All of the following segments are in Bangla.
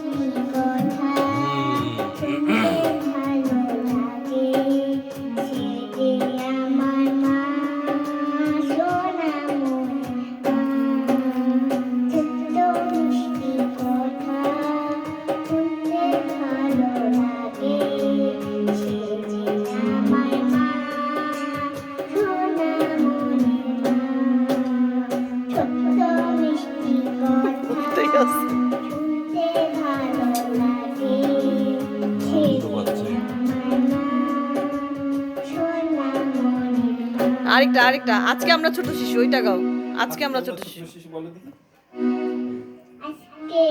মিষ্টি কথা শুনতে ভালো লাগে, সে যে আমার মা, সোনা মোনা মা। ছোট্ট মিষ্টি কথা শুনতে ভালো লাগে, সে যে আমার মা, সোনা মোনা মা। ছোট্ট মিষ্টি কথা শুনতে ভালো লাগে, সে যে আমার মা, সোনা মোনা মা। আরেকটা আজকে আমরা ছোট শিশু, ওইটা গাও। আজকে আমরা ছোট শিশু। বলো দেখি। আজকে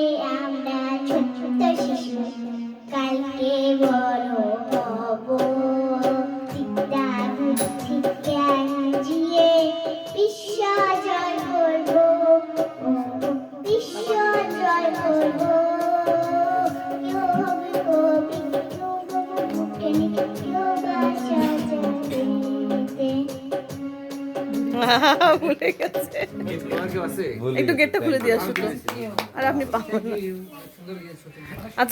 আমরা ছোট্ট শিশু, কালকে বড় হব। বিদ্যা বুদ্ধি জ্ঞান দিয়ে বিশ্ব জয় করব, বিশ্ব জয় করব। কেউ হবে কবি, কেউ হবে বিজ্ঞানী, কেউ বা সাজাতে। ভুলে গেছে। তোমার কি আছে? একটু গেটটা খুলে দিয়ে আসো তো। আর আপনি পাবেন না। আচ্ছা।